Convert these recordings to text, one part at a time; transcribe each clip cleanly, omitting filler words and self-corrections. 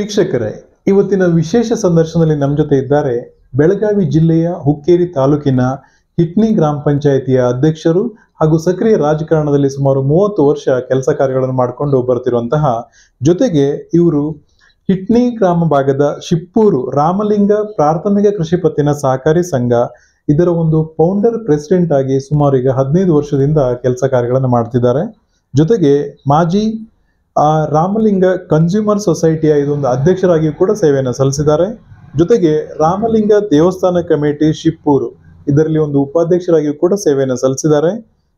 ವೀಕ್ಷಕರೇ, ಇವತ್ತಿನ ವಿಶೇಷ ಸಂದರ್ಶನದಲ್ಲಿ ನಮ್ಮ ಜೊತೆ ಇದ್ದಾರೆ ಬೆಳಗಾವಿ ಜಿಲ್ಲೆಯ ಹುಕ್ಕೇರಿ ತಾಲೂಕಿನ ಹಿಟ್ನಿ ಗ್ರಾಮ ಪಂಚಾಯಿತಿಯ ಅಧ್ಯಕ್ಷರು ಹಾಗೂ ಸಕ್ರಿಯ ರಾಜಕಾರಣದಲ್ಲಿ ಸುಮಾರು 30 ವರ್ಷ ಕೆಲಸ ಕಾರ್ಯಗಳನ್ನು ಮಾಡಿಕೊಂಡು ಬರ್ತಿರುವಂತಹ, ಜೊತೆಗೆ ಇವರು ಹಿಟ್ನಿ ಗ್ರಾಮ ಭಾಗದ ಶಿಪ್ಪೂರು ರಾಮಲಿಂಗ ಪ್ರಾಥಮಿಕ ಕೃಷಿ ಪತ್ತಿನ ಸಹಕಾರಿ ಸಂಘ ಇದರ ಒಂದು ಫೌಂಡರ್ ಪ್ರೆಸಿಡೆಂಟ್ ಆಗಿ ಸುಮಾರು ಈಗ 15 ವರ್ಷದಿಂದ ಕೆಲಸ ಕಾರ್ಯಗಳನ್ನು ಮಾಡ್ತಿದ್ದಾರೆ. ಜೊತೆಗೆ ಮಾಜಿ ರಾಮಲಿಂಗ ಕನ್ಸ್ಯೂಮರ್ ಸೊಸೈಟಿಯ ಇದೊಂದು ಅಧ್ಯಕ್ಷರಾಗಿ ಕೂಡ ಸೇವೆಯನ್ನು ಸಲ್ಲಿಸಿದ್ದಾರೆ. ಜೊತೆಗೆ ರಾಮಲಿಂಗ ದೇವಸ್ಥಾನ ಕಮಿಟಿ ಶಿಪ್ಪೂರು ಇದರಲ್ಲಿ ಒಂದು ಉಪಾಧ್ಯಕ್ಷರಾಗಿ ಕೂಡ ಸೇವೆಯನ್ನು ಸಲ್ಲಿಸಿದ್ದಾರೆ.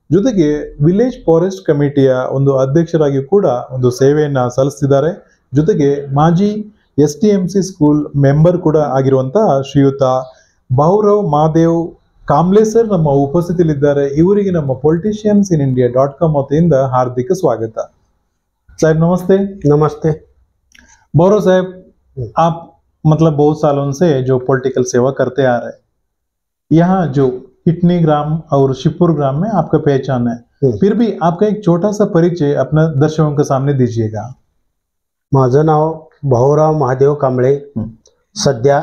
ಜೊತೆಗೆ ವಿಲೇಜ್ ಫಾರೆಸ್ಟ್ ಕಮಿಟಿಯ ಒಂದು ಅಧ್ಯಕ್ಷರಾಗಿ ಕೂಡ ಒಂದು ಸೇವೆಯನ್ನು ಸಲ್ಲಿಸಿದ್ದಾರೆ. ಜೊತೆಗೆ ಮಾಜಿ STMC ಸ್ಕೂಲ್ ಮೆಂಬರ್ ಕೂಡ ಆಗಿರುವಂತಹ ಶ್ರೀಯುತ ಬಾಹುರಾವ್ ಮಹಾದೇವ್ ಕಾಂಬ್ಳೆ ಸರ್ ನಮ್ಮ ಉಪಸ್ಥಿತಿಯಲ್ಲಿದ್ದಾರೆ. ಇವರಿಗೆ ನಮ್ಮ politiciansinIndia.com ವತಿಯಿಂದ ಹಾರ್ದಿಕ ಸ್ವಾಗತ. साहब नमस्ते। नमस्ते। बाहुराव साहब, आप मतलब बहुत सालों से जो पॉलिटिकल सेवा करते आ रहे, यहाँ जो हिटनी ग्राम और शिवपुर ग्राम में आपका पहचान है, फिर भी आपका एक छोटा सा परिचय अपने दर्शकों के सामने दीजिएगा. माझं नाव बाहुराव महादेव कांबळे, सध्या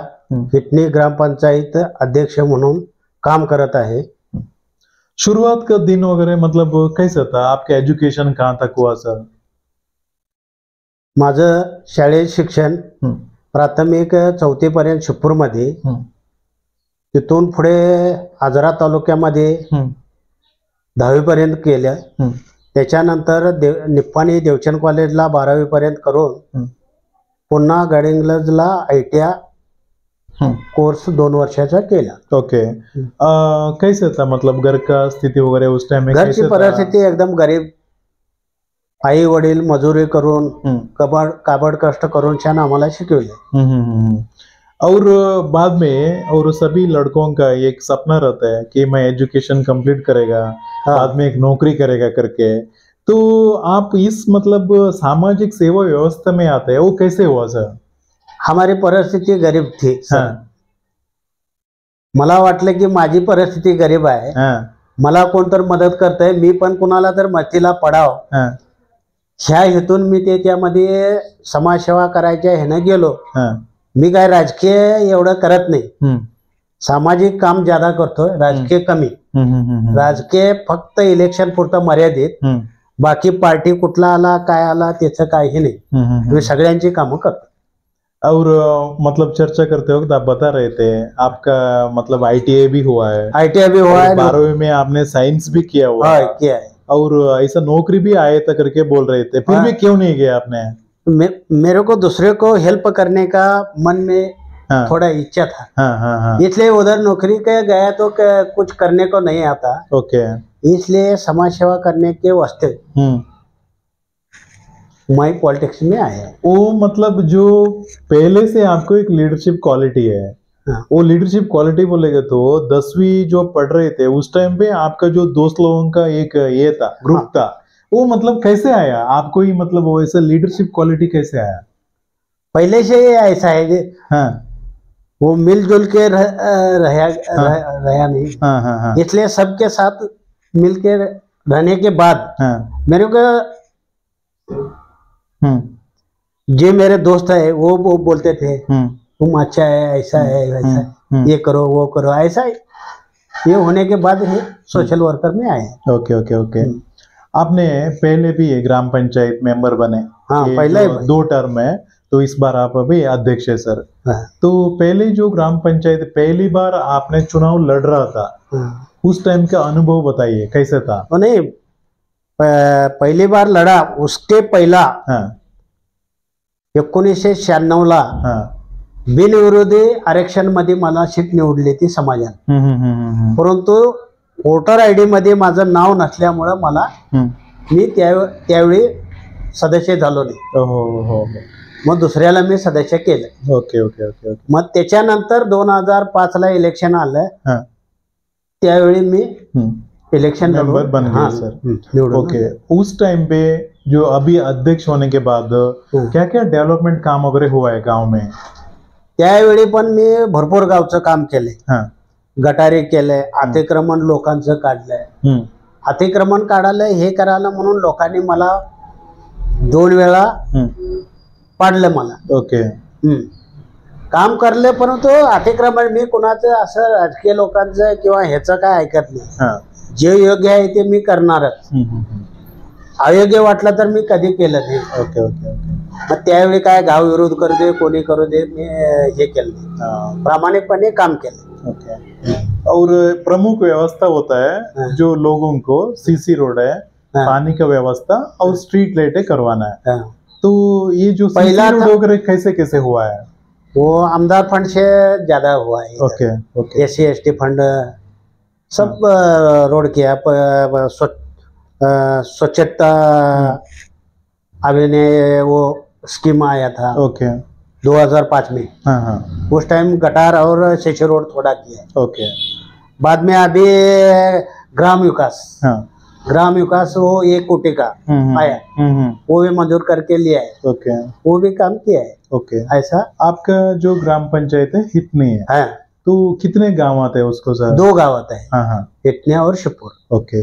हिटनी ग्रामपंचायत अध्यक्ष म्हणून काम करत आहे. शुरुआत का दिन वगैरह मतलब कैसा था? आपका एजुकेशन कहाँ तक हुआ सर? माझं शालेय शिक्षण प्राथमिक 4थी पर्यंत शिवपूरमध्ये, तिथून पुढे आजरा तालुक्यामध्ये 10वी पर्यंत केलं. त्याच्यानंतर निप्पाणी देवचंद कॉलेजला 12वी पर्यंत करून पुन्हा गडिंग्लजला ITI कोर्स 2 वर्षाचा केला. ओके. कैसे था मतलब घर का स्थिति वगैरह उस टाइम में? घरची परिस्थिती एकदम गरीब, आई वडील मजुरी करून काबड कष्ट करून छान आम्हाला शिकवले. और बाद में और सभी लड़कों का एक सपना रहता है कि मैं एजुकेशन कंप्लीट करेगा, बाद में एक नौकरी करेगा करके. तो आप इस मतलब सामाजिक सेवा व्यवस्था में आते हैं, वो कैसे हुआ सर? हमारी परिस्थिती गरीब थी. मला वाटलं की माझी परिस्थिती गरीब आहे, मला कोणतर मदत करतंय, मी पण कुणाला तर मदतीला पडाव, ह्या हेतून मी त्याच्यामध्ये समाजसेवा करायच्या ह्यानं गेलो. मी काय राजकीय एवढं करत नाही, सामाजिक काम ज्यादा करतोय, राजकीय कमी. राजकीय फक्त इलेक्शन पुरतं मर्यादित, बाकी पार्टी कुठला आला काय आला त्याचं काही नाही, मी सगळ्यांची कामं करतो. और मतलब चर्चा करते वक्त आप बता रहे थे आपका मतलब ITI भी हुआ है. ITI भी हुआ है, 12वीं में आपने साइंस भी किया हुआ है. किया है. और ऐसा नौकरी भी आया था करके बोल रहे थे, फिर भी क्यों नहीं गया आपने? मेरे को दूसरे को हेल्प करने का मन में थोड़ा इच्छा था. इसलिए उधर नौकरी के गया तो कुछ करने को नहीं आता. ओके. इसलिए समाज सेवा करने के वास्ते मैं पॉलिटिक्स में आया. वो मतलब जो पहले से आपको एक लीडरशिप क्वालिटी है, वो लीडरशिप क्वालिटी बोलेगा तो 10वीं जो पढ़ रहे थे उस टाइम पे आपका जो दोस्त लोगों का एक ये था, ग्रुप था, वो मतलब कैसे आया आपको ही, मतलब वो ऐसा लीडरशिप क्वालिटी कैसे आया? पहले से ऐसा है कि वो मिलजुल के रहा नहीं. इसलिए सबके साथ मिल के रहने के बाद मेरे को जो मेरे दोस्त है वो बोलते थे तुम अच्छा है, ऐसा है, वैसा है, ये करो वो करो, ऐसा ये होने के बाद सोशल वर्कर में आए. Okay okay okay. आपने पहले भी ग्राम पंचायत मेंबर बने. पहले 2 टर्म है, तो इस बार आप अभी अध्यक्ष है सर. तो पहले जो ग्राम पंचायत पहली बार आपने चुनाव लड़ रहा था, उस टाइम का अनुभव बताइए कैसा था? नहीं, पहली बार लड़ा, उसके पहिला 1996ला बिनविरोधी आरक्षण मध्ये मला सीट निवडली ती समाजाने. परंतु वोटर ID मध्ये माझं नाव नसल्यामुळे मला मी त्यावेळी सदस्य झालो नाही. मग दुसऱ्याला मी सदस्य केलं. Okay okay okay. मग त्याच्यानंतर 2005ला इलेक्शन आलं, त्यावेळी मी इलेक्शन मेंबर बन गए सर. ओके. उस टाइम पे जो अभी अध्यक्ष होने के बाद क्या क्या डेवलपमेंट काम वगैरह हुआ है गांव में? त्यावेळी पण मी भरपूर गावचं काम केलंय, गटारी केलंय, अतिक्रमण लोकांचं काढलंय. अतिक्रमण काढायला हे करायला म्हणून लोकांनी मला 2 वेळा पाडलं मला. ओके. काम करले, परंतु अतिक्रमण मी कुणाचं असं राजकीय लोकांचं किंवा ह्याचं काय ऐकत नाही. जे योग्य आहे ते मी करणारच. अयोग्य वाटलं तर मी कधी केलं नाही. Okay okay okay. मग त्यावेळी काय गाव विरोध करू दे, कोणी करू दे, मी हे केलं नाही, प्रामाणिकपणे काम केलं. ओके. और प्रमुख व्यवस्था होता है जो लोगों को सीसी रोड है, पानी का व्यवस्था और स्ट्रीट लाइटें करवाना है. तो ये जो सीसी रोड वगैरह कैसे कैसे हुआ है? वो आमदार फंड से ज्यादा हुआ है. Okay okay. SC ST fund सब रोड किया. स्वच्छता अभियान वो स्कीम आया था. ओके. 2005 में. हाँ. उस टाइम गटार और सीसी रोड थोड़ा किया. ओके. बाद में अभी ग्राम विकास. हाँ. ग्राम विकास वो 1 कोटी का आया. वो भी मंजूर करके लिया है. ओके. वो भी काम किया है. ओके. ऐसा आपका जो ग्राम पंचायत है हितनी है, तो कितने गांव आते हैं उसको सर? 2 गांव आता है. हाँ. हिटनिया और शिवपुर. ओके.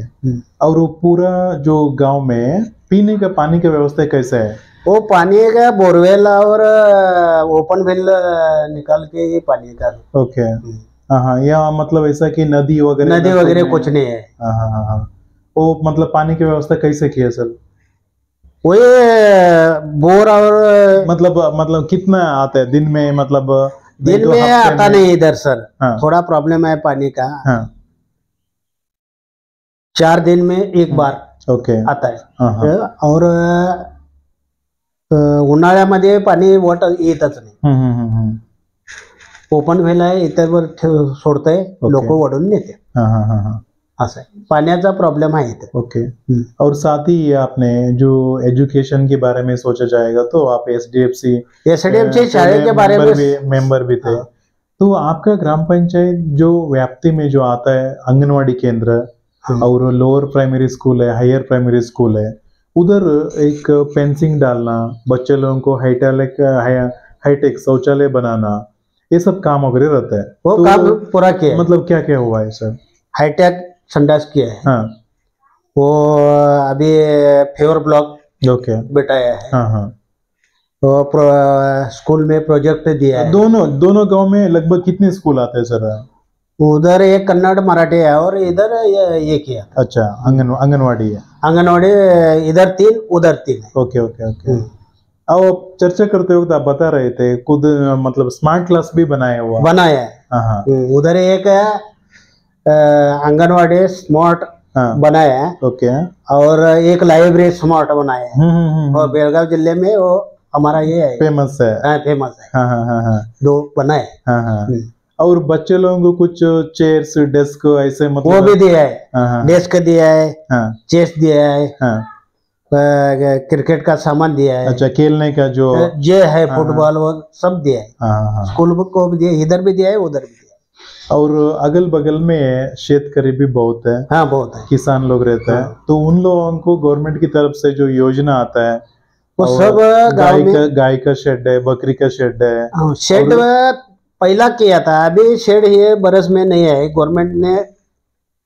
और वो पूरा जो गांव में पीने का पानी की व्यवस्था कैसे है? वो पानी का बोरवेल और ओपन वेल निकाल के ये पानी का. ओके. हाँ. या मतलब ऐसा कि नदी वगैरह कुछ नहीं है. हाँ. वो मतलब पानी की व्यवस्था कैसे की है सर? वो बोर और मतलब कितना आता है दिन में? मतलब दिन में आता नहीं इधर सर. हाँ. थोड़ा प्रॉब्लम है पानी का. हाँ. 4 दिन में एक बार ओके आता है. हाँ. और उन्हाळ्यामध्ये पाणी वट येतच नाही. ओपन वेल आहे, इतर सोडतंय, लोक वडून नेते. असं आहे, पाण्याचा प्रॉब्लेम आहे इथे. ओके. और साथ ही आपने जो एजुकेशन के बारे में सोचा जाएगा तो आप SDFC शाळे के बारे में मेंबर भी थे. तो आपका ग्राम पंचायत जो व्याप्ति में जो आता है आंगनवाड़ी केंद्र और लोअर प्राइमरी स्कूल है, हायर प्राइमरी स्कूल है, उधर एक फेंसिंग डालना, बच्चे लोगों को हाईटेक शौचालय बनाना, ये सब काम वगैरह रहता है. वो तो काम पूरा किया. मतलब क्या क्या हुआ है सर? हाईटेक संडास किया है. हाँ. वो अभी फेवर ब्लॉक ओके बिठाया है. हाँ. तो स्कूल में प्रोजेक्ट दिया है. दोनों गांव में लगभग कितने स्कूल आते हैं सर? उधर एक कन्नड़ मराठी है और इधर ये किया. अच्छा, आंगनवाड़ी है. आंगनवाड़ी इधर 3 उधर 3 है. Okay okay okay. अब चर्चा करते वक्त आप बता रहे थे खुद मतलब स्मार्ट क्लास भी बनाया है. हाँ. उधर एक आंगनवाड़ी स्मार्ट बनाया है. ओके. और एक लाइब्रेरी स्मार्ट बनाया है. और बेलगाव जिले में वो हमारा ये है, फेमस है. फेमस है. हाँ. 2 बनाए. हाँ. और बच्चे लोगों को कुछ चेयर्स डेस्क ऐसे मतलब वो भी दिया है. डेस्क दिया है. चेस दिया है. क्रिकेट का सामान दिया है. अच्छा, खेलने का जो है फुटबॉल वो सब दिया है. स्कूल को भी दिया, इधर भी दिया है, उधर भी दिया है. और अगल बगल में शेतकरी भी बहुत है. हाँ, बहुत है. किसान लोग रहते हैं. तो उन लोगों को गवर्नमेंट की तरफ से जो योजना आता है वो सब गाय का शेड है, बकरी का शेड है. शेड पहला किया था, अभी शेड ये बरस में नहीं है, गवर्नमेंट ने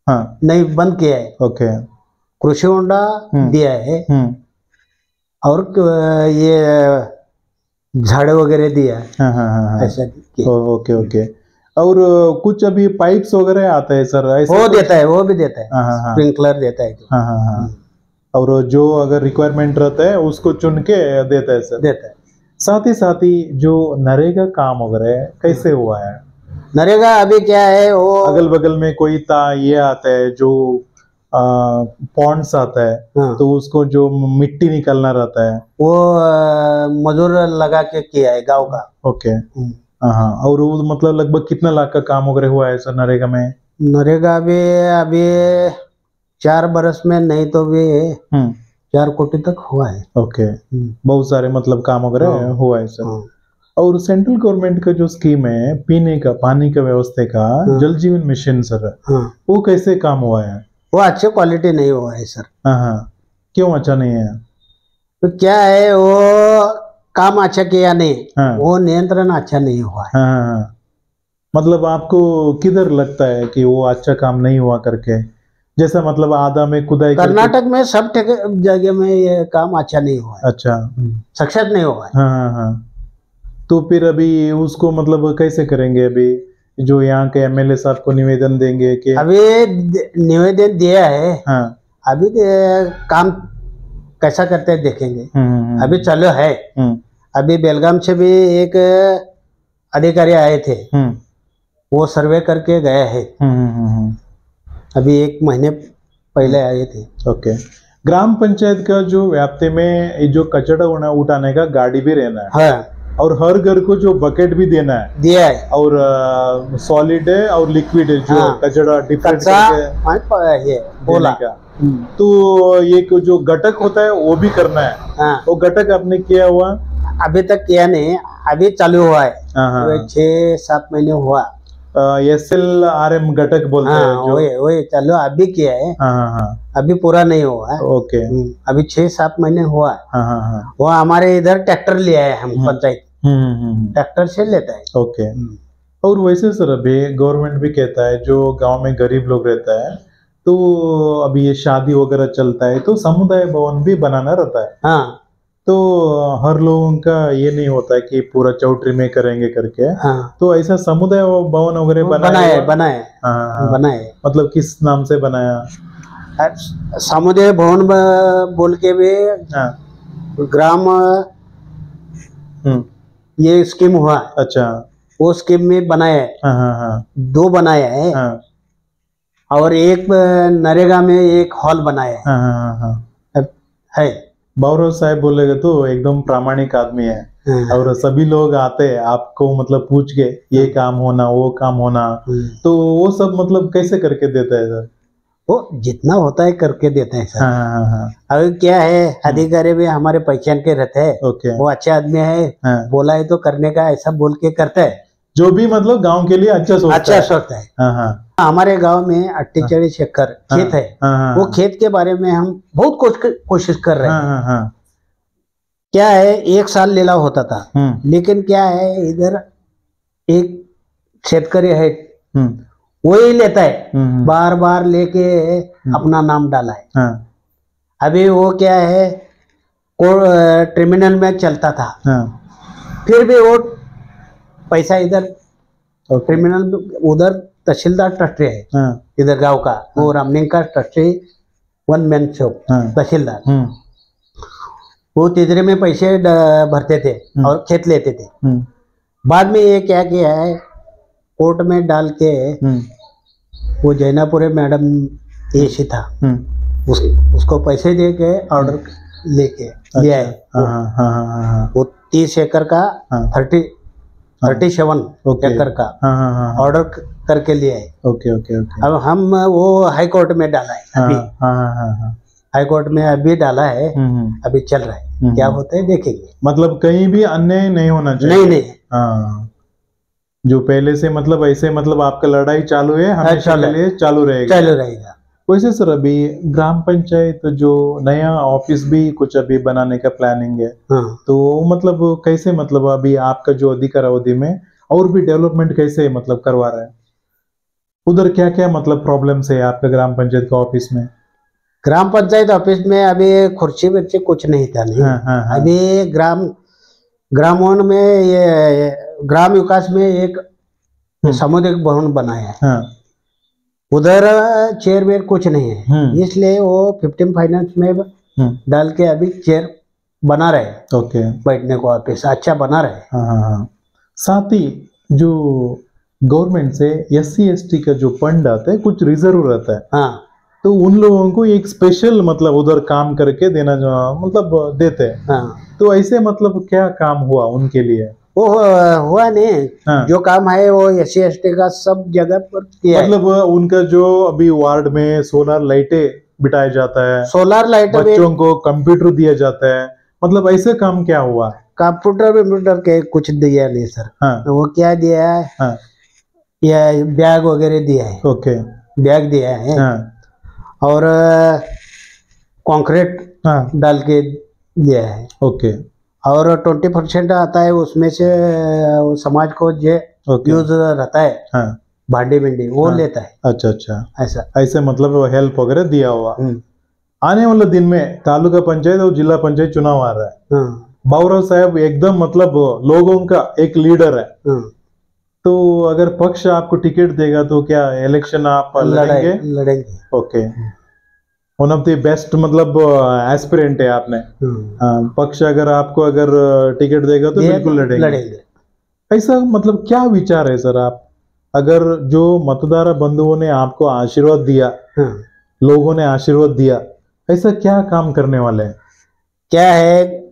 नहीं बंद किया है. ओके. कृषि होंडा दिया है. और ये झाड़ वगैरह दिया है. ऐसा किया. Okay okay. और कुछ अभी पाइप्स वगैरह आता है सर? वो देता है, वो भी देता है. स्प्रिंकलर देता है. हाँ. और जो अगर रिक्वायरमेंट रहता है उसको चुन के देता है सर? देता है. साथ ही जो नरेगा काम वगैरह कैसे हुआ है? नरेगा अभी क्या है, वो अगल बगल में कोई ये आता है जो पॉन्ड्स आता है. तो उसको जो मिट्टी निकालना रहता है वो मजदूर लगा के किया है गांव का. ओके. हाँ. और वो मतलब लगभग कितना लाख का काम वगैरह हुआ है सर नरेगा में? नरेगा भी अभी 4 बरस में नहीं तो भी 4 कोटी तक हुआ है. ओके. बहुत सारे मतलब काम वगैरह हुआ है सर. और सेंट्रल गवर्नमेंट का जो स्कीम है पीने का पानी का व्यवस्था का, जल जीवन मिशन सर, वो कैसे काम हुआ है? वो अच्छी क्वालिटी नहीं हुआ है सर. हाँ. क्यों अच्छा नहीं है? तो क्या है, वो काम अच्छा किया नहीं. वो नियंत्रण अच्छा नहीं हुआ है. हाँ. मतलब आपको किधर लगता है कि वो अच्छा काम नहीं हुआ करके? जैसा मतलब आधा में खुदाई कर्नाटक में सब जगह में ये काम अच्छा नहीं हुआ है, अच्छा सक्सेस नहीं हुआ है। हाँ हाँ हाँ। तो फिर अभी उसको मतलब कैसे करेंगे अभी, जो यहाँ के एमएलए साहब को निवेदन देंगे कि अभी निवेदन दिया है, हाँ अभी काम कैसा करते हैं देखेंगे। अभी चलो है, अभी बेलगाम से भी एक अधिकारी आए थे, वो सर्वे करके गए हैं, अभी 1 महीने पहले आए थे। ओके। ग्राम पंचायत का जो व्याप्ति में ये जो कचरा उठाने का गाड़ी भी रहना है, हाँ, और हर घर को जो बकेट भी देना है, दिया है, और सॉलिड है और लिक्विड है, जो हाँ, कचरा डिफरेंट करके ये बोला देने का। तो ये जो घटक होता है वो भी करना है। हाँ, वो घटक आपने किया हुआ? अभी तक किया नहीं, अभी चालू हुआ है, हाँ 6-7 महीने हुआ। SLRM घटक बोलते हैं हाँ, जो, वही चालू अभी किया है, हाँ अभी पूरा नहीं हुआ है। ओके अभी 6-7 महीने हुआ है। हाँ वो हमारे इधर ट्रैक्टर लिया है, हम पंचायत ट्रैक्टर से लेता है। ओके। और वैसे सर अभी गवर्नमेंट भी कहता है जो गांव में गरीब लोग रहता है, तो अभी ये शादी वगैरह चलता है तो समुदाय भवन भी बनाना रहता है। हाँ, तो हर लोगों का ये नहीं होता है कि पूरा चौटरी में करेंगे करके। हाँ, तो ऐसा समुदाय भवन वगैरह बनाए हाँ, बनाए। मतलब किस नाम से बनाया? समुदाय भवन बोल के भी हाँ ग्राम ये स्कीम हुआ, अच्छा, वो स्कीम में बनाया है। हाँ 2 बनाया है, हाँ और एक नरेगा में एक हॉल बनाया है। हाँ है बाबूराव साहब बोलेगा तो एकदम प्रामाणिक आदमी है, और सभी लोग आते हैं आपको मतलब पूछ के ये काम होना वो काम होना, तो वो सब मतलब कैसे करके देता है सर? वो जितना होता है करके देते हैं सर। हाँ अभी क्या है, अधिकारी भी हमारे पहचान के रहते हैं, ओके, वो अच्छे आदमी है, बोला है तो करने का, ऐसा बोल के करते हैं, जो भी मतलब गांव के लिए अच्छा सोचता है। हमारे गांव में 48 एकड़ खेत है, वो खेत के बारे में हम बहुत कोशिश कर रहे हैं। क्या है, 1 साल लिलाव होता था, लेकिन क्या है, इधर एक शेतकरी है, वही लेता है, बार बार लेके अपना नाम डाला है। अभी वो क्या है, ट्रिब्यूनल में चलता था, फिर भी वो पैसा इधर ट्रिब्यूनल, उधर तहसीलदार ट्रस्टी है इधर गांव का, वो रामलिंग का ट्रस्टी 1 मैन शो तहसीलदार, वो तिजरे में पैसे भरते थे और खेत लेते थे। बाद में ये क्या किया है, कोर्ट में डाल के वो जैनापुरे मैडम एसी था, उसको पैसे दे के ऑर्डर लेके लिया है। वो 30 एकड़ का 37 एकड़ का ऑर्डर करके लिया है। ओके। अब हम वो हाई कोर्ट में डाला है अभी, हाई कोर्ट में अभी डाला है, अभी चल रहा है, क्या होता है देखेंगे। मतलब कहीं भी अन्याय नहीं होना चाहिए। नहीं हाँ, जो पहले से मतलब ऐसे मतलब आपका लड़ाई चालू है, हमेशा के लिए चालू रहेगा। वैसे सर अभी ग्राम पंचायत जो नया ऑफिस भी कुछ अभी बनाने का प्लानिंग है, तो मतलब कैसे, मतलब अभी आपका जो अधिकार अवधि में और भी डेवलपमेंट कैसे मतलब करवा रहा है, उधर क्या क्या मतलब प्रॉब्लम्स है आपका ग्राम पंचायत का ऑफिस में? ग्राम पंचायत ऑफिस में अभी खुर्ची वर्ची कुछ नहीं था, नहीं। अभी ग्रामों में ये ग्राम विकास में एक सामुदायिक भवन बनाया है, उधर चेयर वेयर कुछ नहीं है, इसलिए वो 15 फाइनेंस में डाल के अभी चेयर बना रहे। ओके, बैठने को ऑफिस अच्छा बना रहे। साथ ही जो गवर्नमेंट से SC ST का जो फंड आता है कुछ रिजर्व रहता है, तो उन लोगों को एक स्पेशल मतलब उधर काम करके देना जो मतलब देते हैं, तो ऐसे मतलब क्या काम हुआ उनके लिए? वो हुआ नहीं, जो काम है वो SC ST का सब जगह पर किया मतलब उनका जो अभी वार्ड में सोलर लाइटें बिठाया जाता है, सोलर लाइट, बच्चों को कंप्यूटर दिया जाता है, मतलब ऐसे काम क्या हुआ? कंप्यूटर के कुछ दिया नहीं सर। वो क्या दिया है, ये बैग वगैरह दिया है। ओके, बैग दिया है, और कंक्रीट डाल के दिया है। ओके, और 20% आता है, उसमें से समाज को जो यूज रहता है भांडी भिंडी वो लेता है। अच्छा अच्छा, ऐसा ऐसे मतलब हेल्प वगैरह दिया हुआ। आने वाले दिन में तालुका पंचायत और जिला पंचायत चुनाव आ रहा है। बाबूराव साहब एकदम मतलब लोगों का एक लीडर है। तो अगर पक्ष आपको टिकट देगा तो क्या इलेक्शन आप लड़ेंगे? लड़ेंगे। Okay, one of the best मतलब एस्पिरेंट है आपने। पक्ष अगर आपको अगर टिकट देगा तो बिल्कुल लड़ेंगे। ऐसा मतलब क्या विचार है सर आप? अगर जो मतदाता बंधुओं ने आपको आशीर्वाद दिया, लोगों ने आशीर्वाद दिया, ऐसा क्या काम करने वाले हैं? क्या है,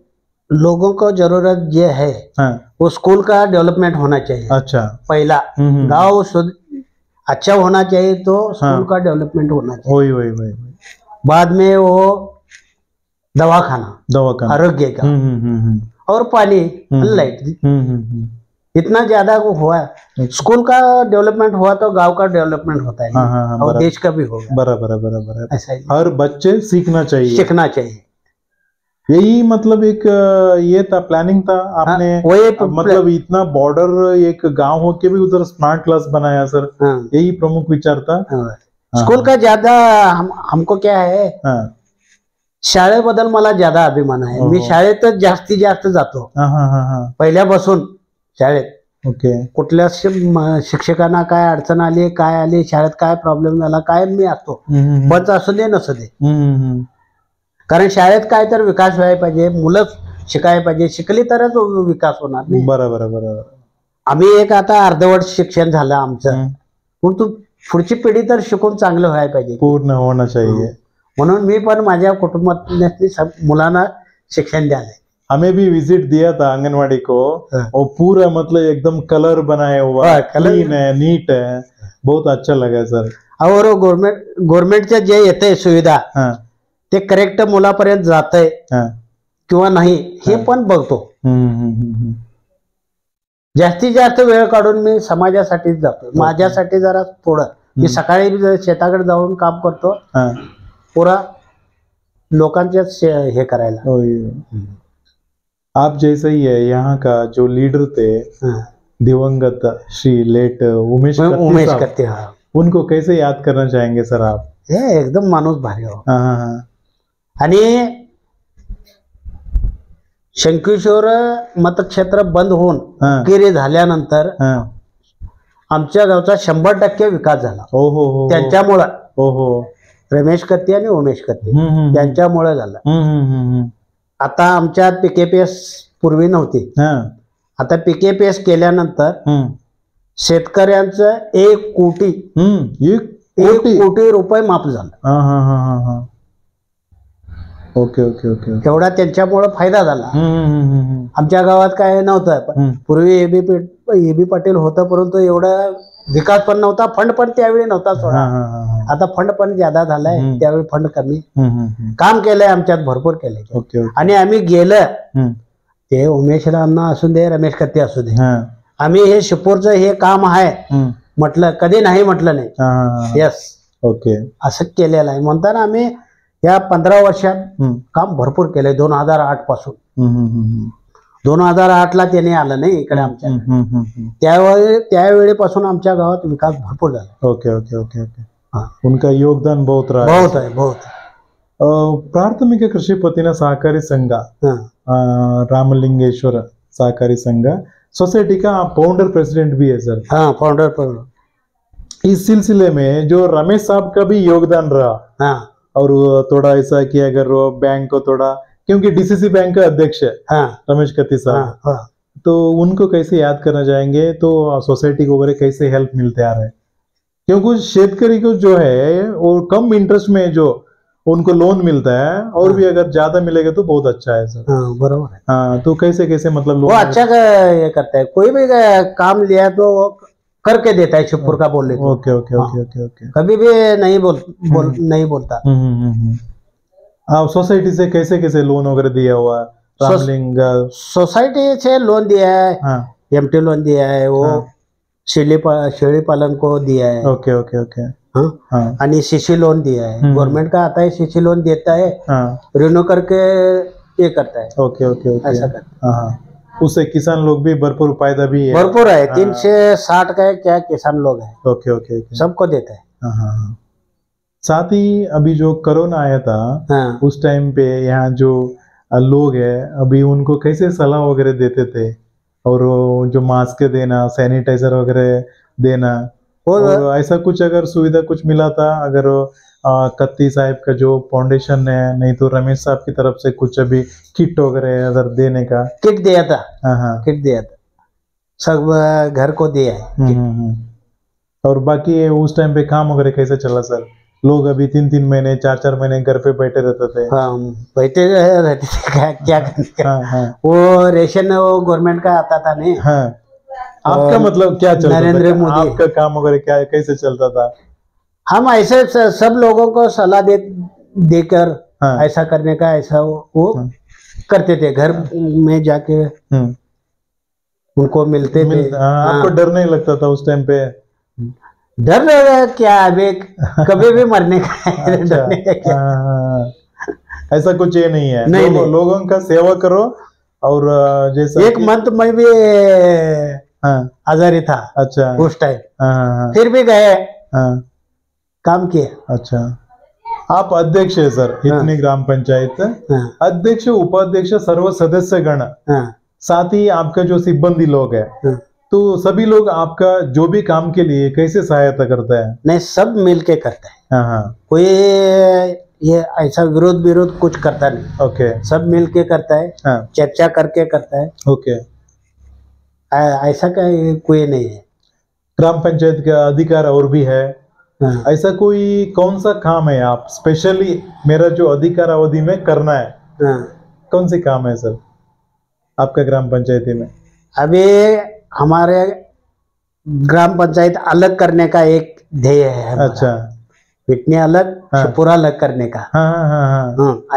लोगों को जरूरत ये है, वो स्कूल का डेवलपमेंट होना चाहिए। अच्छा, पहला गांव अच्छा होना चाहिए, तो स्कूल का डेवलपमेंट होना चाहिए। वही बाद में वो दवाखाना आरोग्य का, और पानी, लाइट, इतना ज्यादा वो हुआ। स्कूल का डेवलपमेंट हुआ तो गांव का डेवलपमेंट होता है, और देश का भी होगा। बराबर ऐसा ही हर बच्चे सीखना चाहिए। यही मतलब एक ये था, प्लानिंग था आपने। मतलब इतना बॉर्डर एक गांव हो के भी उधर स्मार्ट क्लास बनाया सर, यही प्रमुख विचार था। स्कूल का ज्यादा हमको क्या है, शाळेबद्दल मला ज्यादा अभिमान आहे। मी शाळेतच जास्तीत जास्त जातो पहिल्यापासून शाळेत। ओके, कुठल्या शिक्षकांना काय अडचण आली, काय आली, शाळेत काय प्रॉब्लेम झाला, काय मी असतो, बंद असू दे नसू दे, कारण शाळेत काय तर विकास व्हायला पाहिजे, मुलं शिकायला पाहिजे, शिकली तरच विकास होणार नाही। बरोबर। आम्ही एक आता अर्धवट शिक्षण झालं आमचं, पण तू पुढची पिढी तर शिकून चांगलं व्हायला पाहिजे, पूर्ण होना चाहिए। म्हणून मी पण माझ्या कुटुंबात मुलांना शिक्षण द्यायला। हमें भी विजिट दिया था आंगनवाड़ी को, और पूरा मतलब एकदम कलर बनाया हुआ, क्लीन है, नीट है, बहुत अच्छा लगा सर। और गव्हर्नमेंटच्या जे येते सुविधा ते करेक्ट मुलापर्यंत जातंय किंवा नाही हे पण बघतो। जास्तीत जास्त वेळ काढून मी समाजासाठीच जातो, माझ्यासाठी जरा थोडं। मी सकाळी शेताकडे जाऊन काम करतो, पुरा लोकांचे हे करायला। आप जैसे ही है, यहाँ का जो लीडर थे दिवंगत श्री लेट उमेश कत्ते, उनको कैसे याद करना चाहेंगे सर आप? हे एकदम माणूस भारी हो। आणि शंकेश्वर मतक्षेत्र बंद होऊन केरी झाल्यानंतर आमच्या गावचा 100% विकास झाला। त्यांच्यामुळे रमेश कत्ते आणि उमेश कत्ते त्यांच्यामुळे झाला। आता आमच्या पीकेपीएस पूर्वी नव्हती, आता पीकेपीएस केल्यानंतर शेतकऱ्यांचं 1 कोटी रुपये माफ झालं। ओके, तेवढा त्यांच्यामुळे फायदा झाला। आमच्या गावात काय नव्हतं, पूर्वी एबी पाटील होतं, परंतु एवढा विकास पण नव्हता, फंड पण त्यावेळी नव्हता सोडा। आता फंड पण ज्यादा झालाय, त्यावेळी फंड कमी। काम केलंय आमच्यात, भरपूर केलंय। आणि आम्ही गेलं ते उमेशरावांना असू दे, रमेश कत्ते असू दे, आम्ही हे शिपूरचं हे काम आहे म्हटलं, कधी नाही म्हटलं नाही। यस, ओके, असं केलेलं आहे। म्हणताना आम्ही या 15 वर्षात काम भरपूर केलंय। 2008 पासून 2008ला त्याने आलं नाही इकडे आमच्या, त्यावेळेपासून आमच्या गावात विकास भरपूर झाला। ओके। उनका योगदान बहुत रहा है। बहुत। प्राथमिक कृषी पत्तीना सहकारी संघ, रामलिंगेश्वर सहकारी संघ सोसाइटी का फाउंडर प्रेसिडेंट भी है सर। हाँ, फाउंडर। इस सिलसिले में जो रमेश साहब का भी योगदान रहा, और थोड़ा ऐसा कि अगर वो बैंक को थोड़ा, क्योंकि डीसीसी बैंक का अध्यक्ष है रमेश कत्ते साहब, तो उनको कैसे याद करना चाहेंगे? तो सोसाइटी को वगैरह कैसे हेल्प मिलते आ रहे हैं? क्योंकि शेतकरी को जो है वो कम इंटरेस्ट में जो उनको लोन मिलता है, और भी अगर ज्यादा मिलेगा तो बहुत अच्छा है सर। बराबर है। हाँ, तो कैसे मतलब वो अच्छा ये करता है, कोई भी काम लिया तो करके देता है, शिवपुर का बोल लेते। ओके। कभी भी नहीं बोलता। सोसाइटी से कैसे लोन वगैरह दिया हुआ? रामलिंग सोसाइटी से लोन दिया है, एमटी लोन दिया है, वो शेळी पालन को दिया है। ओके। आणि सीसी लोन दिया है, गवर्नमेंट का आता है, सीसी लोन देता है, रिन्यू करके ये करता है। ओके। ऐसा करता है। उससे किसान लोग भी भरपूर फायदा भी है। भरपूर है। 360 का क्या किसान लोग है। Okay okay okay. सबको देता है। हाँ। साथ ही अभी जो कोरोना आया था, हाँ। उस टाइम पे यहाँ जो लोग हैं अभी उनको कैसे सलाह वगैरह देते थे, और जो मास्क देना, सैनिटाइजर वगैरह देना, और ऐसा कुछ अगर सुविधा कुछ मिला था, अगर कत्ती साहब का जो फाउंडेशन है, नहीं तो रमेश साहब की तरफ से कुछ अभी किट वगैरह अगर देने का? किट दिया था। हाँ, किट दिया था, सब घर को दिया है। और बाकी उस टाइम पे काम वगैरह कैसे चला सर? लोग अभी 3-3 महीने 4-4 महीने घर पे बैठे रहते थे। हाँ, बैठे रहते थे, क्या करने का। वो रेशन वो गवर्नमेंट का आता था नहीं। हाँ। आपका मतलब क्या चलता था? नरेंद्र मोदी आपका काम वगैरह क्या कैसे चलता था? हम ऐसे सब लोगों को सलाह देकर ऐसा करने का, ऐसा वो करते थे। घर में जाके उनको मिलते थे। आपको डर नहीं लगता था उस टाइम पे? डर रहेगा क्या, अभी कभी भी मरने का है। डरने का क्या? ऐसा कुछ ये नहीं है। नहीं, नहीं। लोगों का सेवा करो। और जैसा एक मंथ में भी आजारी था। अच्छा। उस टाइम फिर भी गए, काम किया। अच्छा। आप अध्यक्ष है सर हितनी ग्राम पंचायत, अध्यक्ष उपाध्यक्ष सर्व सदस्य गण, साथ ही आपका जो सिब्बंदी लोग है, तो सभी लोग आपका जो भी काम के लिए कैसे सहायता करता है? नहीं, सब मिलके करता है। कोई ये ऐसा विरोध कुछ करता नहीं। ओके। सब मिलके करता है। चर्चा करके करता है। ओके। ऐसा कोई नहीं है। ग्राम पंचायत का अधिकार और भी है। ऐसा कोई कौन सा काम है आप स्पेशली मेरा जो अधिकार अवधि में करना है? कौन सी काम है सर आपका ग्राम पंचायती में? अभी हमारे ग्राम पंचायत अलग करने का एक ध्येय है। अच्छा। इतने अलग, पूरा अलग करने का।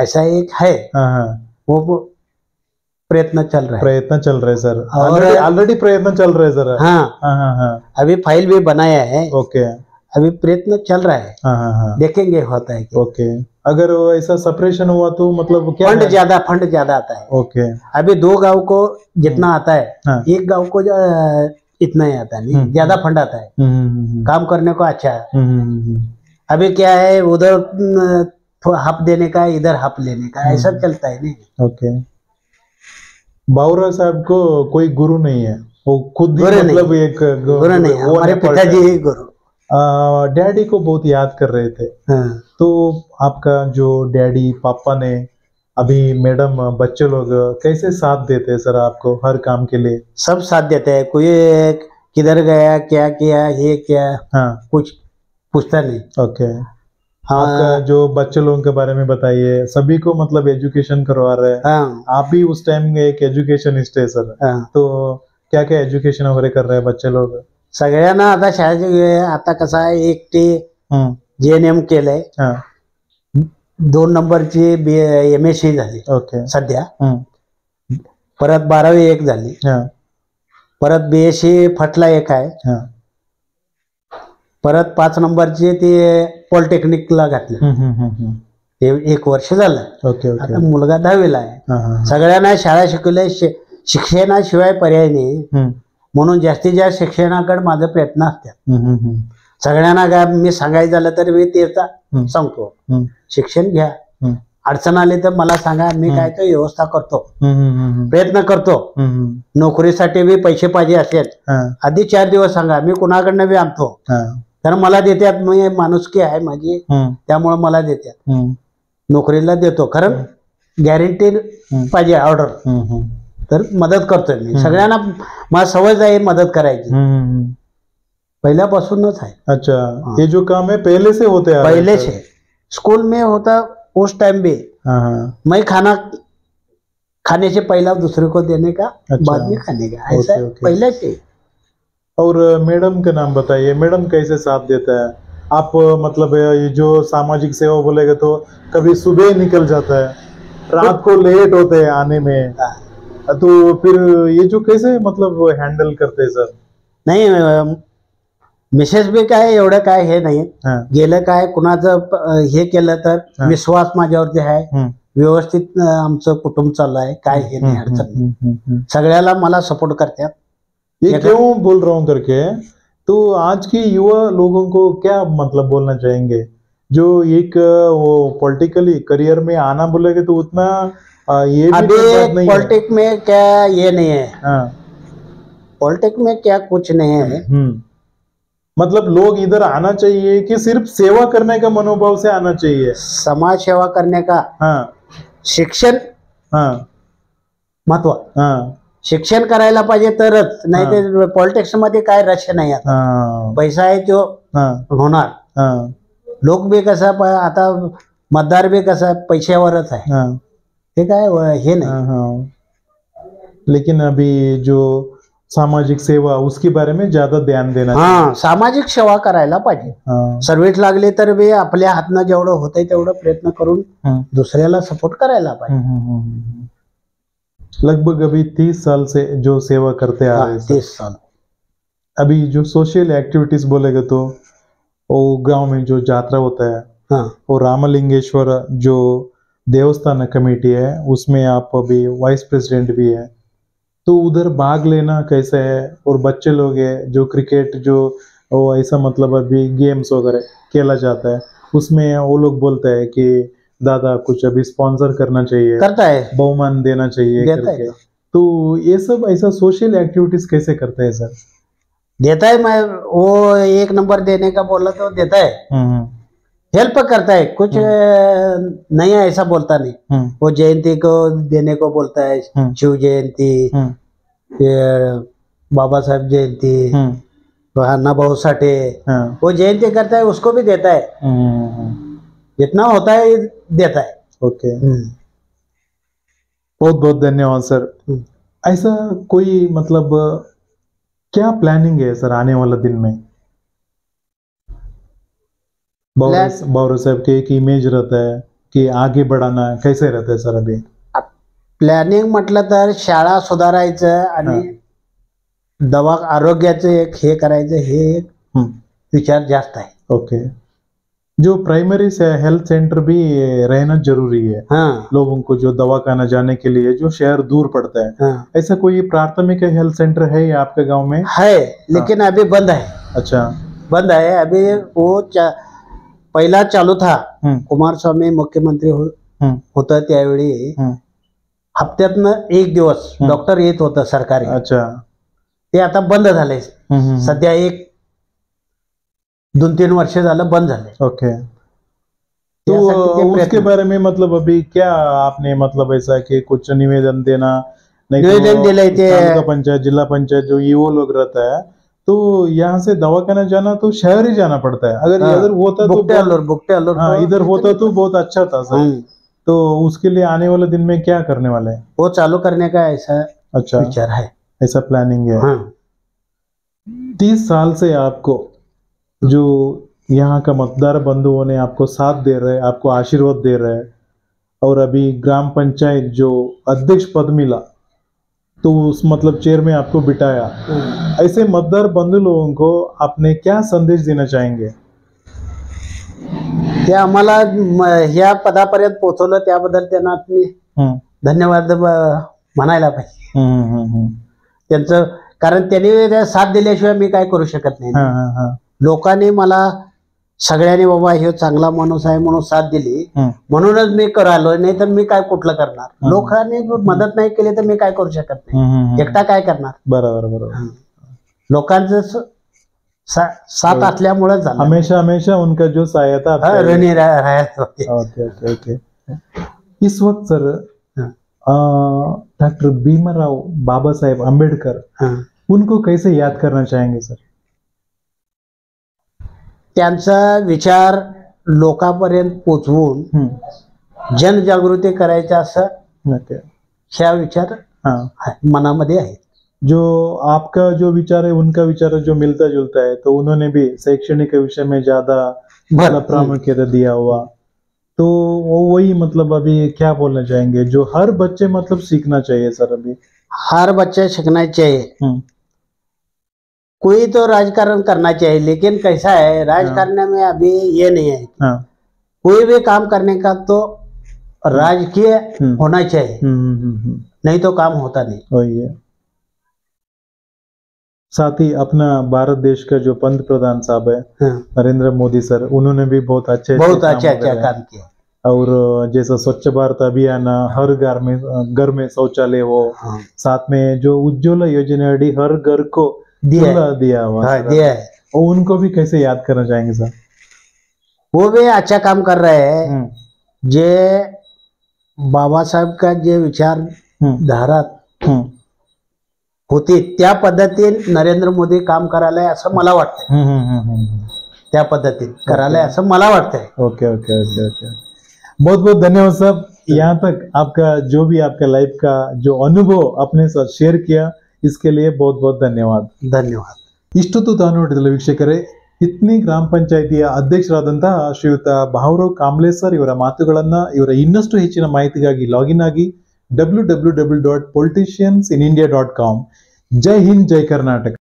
ऐसा एक है। वो प्रयत्न चल रहा है सर। ऑलरेडी प्रयत्न चल रहे सर। हाँ। अभी फाइल भी बनाया है। ओके। अभी प्रयत्न चल रहा है। देखेंगे होता है क्या। ओके। अगर ऐसा सेपरेशन हुआ तो मतलब क्या फंड ज्यादा आता है। ओके। अभी 2 गांव को जितना आता है, एक गांव को इतना ही आता है। नहीं, ज्यादा फंड आता है। काम करने को अच्छा है। अभी क्या है, उधर हप देने का, इधर हप लेने का, ऐसा चलता है। नहीं। ओके। बावरा साहब को कोई गुरु नहीं है, वो खुद ही मतलब एक गुरु नहीं, हमारे पिताजी ही गुरु। डैडी को बहुत याद कर रहे थे। तो आपका जो डैडी पापा ने, अभी मैडम, बच्चे लोग कैसे साथ देते हैं सर आपको हर काम के लिए? सब साथ देते हैं। कोई किधर गया, क्या किया, ये क्या, कुछ पूछता नहीं। ओके। आपका जो बच्चे लोगों के बारे में बताइए, सभी को मतलब एजुकेशन करवा रहे हैं। आप भी उस टाइम एक एजुकेशनिस्ट है सर। तो क्या क्या एजुकेशन वगैरह कर रहे हैं बच्चे लोग? सगळ्यांना आता शाळेत आता कसं आहे, एकटी JNM केलंय, 2 नंबरची MSc झाली सध्या, परत 12वी एक झाली, परत BSc फटला एक आहे, परत 5 नंबरची ती पॉलिटेक्निकला घातलं, ते 1 वर्ष झालं. आता मुलगा 10वीला आहे. सगळ्यांना शाळा शिकवल्या, शिक्षणाशिवाय पर्याय नाही, म्हणून जास्तीत जास्त शिक्षणाकडे माझा प्रयत्न असतात. सगळ्यांना काय मी सांगायचं झालं तर मी तेचा सांगतो, शिक्षण घ्या, अडचण आली तर मला सांगा, मी काय तो व्यवस्था करतो, प्रयत्न करतो. नोकरीसाठी बी पैसे पाहिजे असेल आधी 4 दिवस सांगा, मी कुणाकडनं बी आणतो, कारण मला देतात. मी माणुसकी आहे माझी, त्यामुळे मला देतात, नोकरीला देतो. कारण गॅरंटी पाहिजे ऑर्डर, तर मदत करतोय मी सगळ्यांना. मला सवय आहे मदत करायची, पहिल्यापासूनच आहे. अच्छा, ये जो काम है पहले से होते हैं? पहले से स्कूल में होता, उस टाइम भी मैं खाने से पहला दूसरे को देने का, बाद में खाने का, ऐसा पहले से. और मैडम का नाम बताइए, मैडम कैसे साथ देता है आप? मतलब ये जो सामाजिक सेवा बोलेगा तो कभी सुबह निकल जाता है, रात को लेट होते हैं आने में, तो फिर ये जो कैसे मतलब हैंडल करते हैं सर? नाही, मिसेस बी काय एवढं काय हे नाही, गेलं काय कुणाचं हे केलं तर विश्वास माझ्यावरती आहे, व्यवस्थित आमचं कुटुंब चालू आहे, काय हे नाही अडचण नाही. सगळ्याला मला सपोर्ट करतात. ये क्यों बोल रहा हूँ करके, तो आज की युवा लोगों को क्या मतलब बोलना चाहेंगे, जो एक वो पॉलिटिकली करियर में आना बोलेगे तो उतना ये भी अभी तो बात नहीं है। पॉलिटिक्स में क्या ये नहीं है, हाँ, पॉलिटिक्स में क्या कुछ नहीं है। मतलब लोग इधर आना चाहिए कि सिर्फ सेवा करने का मनोभाव से आना चाहिए? समाज सेवा करने का, हाँ शिक्षण हाँ महत्व, हाँ शिक्षण करायला पाहिजे तरच, नाही तर पॉलिटिक्स मध्ये काय रस नाही आता. हाँ पैसा आहे तो हाँ होणार. हाँ लोक बी कसं आता मतदार बी कसं पैशावरच आहे, हाँ ते काय हे नाही. हाँ हाँ. लेकिन अभी जो सामाजिक सेवा उसके बारे में ज्यादा ध्यान देना चाहिए. हा, सामाजिक सेवा करायला पाहिजे. हाँ. सर्विस लागली तर बी आपल्या हातनं जेवढं होतंय तेवढं प्रयत्न करून दुसऱ्याला सपोर्ट करायला पाहिजे. लगभग अभी 30 साल से जो सेवा करते आ रहे हैं. 30 साल. अभी जो सोशल एक्टिविटीज बोलेगा तो वो गांव में जो यात्रा होता है, हाँ, और रामलिंगेश्वर जो देवस्थान कमेटी है उसमें आप अभी वाइस प्रेसिडेंट भी है, तो उधर भाग लेना कैसे है? और बच्चे लोग है जो क्रिकेट जो वो ऐसा मतलब अभी गेम्स वगैरह खेला जाता है, उसमें वो लोग बोलते हैं कि दादा कुछ अभी स्पॉन्सर करना चाहिए, करता है, बहुमान देना चाहिए करके. तो ये सब ऐसा सोशल एक्टिविटीज कैसे करते हैं सर? देता है. मैं वो 1 नंबर देने का बोला तो देता है, हेल्प करता है. कुछ नहीं है ऐसा बोलता नहीं. वो जयंती को देने को बोलता है, शिव जयंती, बाबा साहब जयंती, अन्ना भाऊ साठे, वो जयंती करता है, उसको भी देता है. जितना होता है देता है. ओके, बहुत बहुत धन्यवाद सर. ऐसा कोई मतलब क्या प्लानिंग है सर आने वाला दिन में? बावरा साहब के एक इमेज रहता है कि आगे बढ़ाना, कैसे रहता है सर अभी? प्लॅनिंग म्हटलं तर शाळा सुधारायचं आणि दवा आरोग्याचं एक हे करायचं, हे एक विचार जास्त आहे. ओके, जो प्राइमरी से हेल्थ सेंटर भी रहना जरूरी है. हाँ, लोगों को जो दवाखाना जाने के लिए जो शहर दूर पड़ता है, हाँ, ऐसा कोई प्राथमिक हेल्थ सेंटर है या आपके गांव में? है, लेकिन अभी बंद है. अच्छा, बंद है अभी. वो पहिला चालू था, कुमारस्वामी मुख्यमंत्री होता त्यावेळी हप्त्यातनं 1 दिवस डॉक्टर येत होतं सरकारी. अच्छा, ते आता बंद झालंय. सध्या 2-3 वर्ष झालं बंद झालंय. ओके, तो उसके बारे में मतलब अभी क्या आपने मतलब ऐसा कि कुछ निवेदन देना? नहीं, निवेदन दिलंय ते तालुका पंचायत, जिला पंचायत जो ईओ लोग रहता है, तो यहाँ से दवाखाना जाना तो शहर ही जाना पड़ता है. अगर इधर होता तो इधर होता तो बहुत अच्छा था सर. तो उसके लिए आने वाले दिन में क्या करने वाले हैं? वो चालू करने का ऐसा अच्छा विचार है, ऐसा प्लानिंग है. 30 साल से आपको जो यहाँ का मतदार बंधुओं ने आपको साथ दे रहे, आपको आशीर्वाद दे रहे, और अभी ग्राम पंचायत जो अध्यक्ष पद मिला तो उस मतलब चेयर में आपको बिठाया, ऐसे मतदार बंधु लोगों को आपने क्या संदेश देना चाहेंगे? ते आम्हाला ह्या पदापर्यंत पोहोचवलं त्याबद्दल त्यांना धन्यवाद म्हणायला पाहिजे त्यांचं. कारण त्यांनी साथ दिल्याशिवाय मी काय करू शकत नाही. लोकांनी मला सगळ्यांनी बाबा हे चांगला माणूस आहे म्हणून साथ दिली, म्हणूनच मी करालो, नाही तर मी काय कुठलं करणार. लोकांनी मदत नाही केली तर मी काय करू शकत नाही, एकटा काय करणार. बरोबर बरोबर. लोकांचं साथ असल्यामुळे झालं. हमेशा हमेशा उनका जो सहायता ऋणी राहायला. Okay okay okay. इस वक्त सर डॉक्टर भीमराव बाबा साहेब अम्बेडकर, उनको कैसे याद करना चाहेंगे सर? त्यांचा विचार लोकांपर्यंत पोचवून जनजागृती करायचा असं ह्या विचार मनामध्ये आहे. जो आपका जो विचार है उनका विचार जो मिलता जुलता है, तो उन्होंने भी शैक्षणिक विषय में ज्यादा मतलब प्रामुख्यता दिया हुआ, तो वही मतलब अभी क्या बोलना चाहेंगे जो हर बच्चे मतलब सीखना चाहिए सर? अभी हर बच्चे सीखना चाहिए. कोई तो राजकारण करना चाहिए, लेकिन कैसा है राजकारण में अभी ये नहीं है. कोई भी काम करने का तो राजकीय होना चाहिए, नहीं तो काम होता नहीं। वही है। साथ ही अपना भारत देश का जो पंत प्रधान साहब है नरेंद्र मोदी सर, उन्होंने भी बहुत अच्छे काम किया। और जैसा स्वच्छ भारत अभियान, हर घर में शौचालय हो, साथ में जो उज्ज्वला योजना अड़ी हर घर को दिया हुआ दिया है, और उनको भी कैसे याद करना चाहेंगे सर? वो भी अच्छा काम कर रहे हैं। जे बाबा साहेब का जे विचार धारा होती त्या पद्धतीने नरेंद्र मोदी काम करायला असं मला वाटतंय, त्या पद्धतीने करायला असं मला वाटतंय। ओके ओके ओके ओके, बहुत बहुत धन्यवाद साहब। यहाँ तक आपका जो भी आपका लाइफ का जो अनुभव अपने साथ शेयर किया, इसके लिए बहुत बहुत धन्यवाद। ಧನ್ಯವಾದ। ಇಷ್ಟೊತ್ತು ತಾನು ನೋಡಿದಲ್ಲ ವೀಕ್ಷಕರೇ, ಹಿತ್ನಿ ಗ್ರಾಮ ಪಂಚಾಯಿತಿಯ ಅಧ್ಯಕ್ಷರಾದಂತಹ ಶ್ರೀಯುತ ಭಾವರಾವ್ ಕಾಂಬ್ಳೆ ಸರ್ ಇವರ ಮಾತುಗಳನ್ನ, ಇವರ ಇನ್ನಷ್ಟು ಹೆಚ್ಚಿನ ಮಾಹಿತಿಗಾಗಿ ಲಾಗಿನ್ ಆಗಿ www.politiciansinindia.com। ಜೈ ಹಿಂದ್, ಜೈ ಕರ್ನಾಟಕ।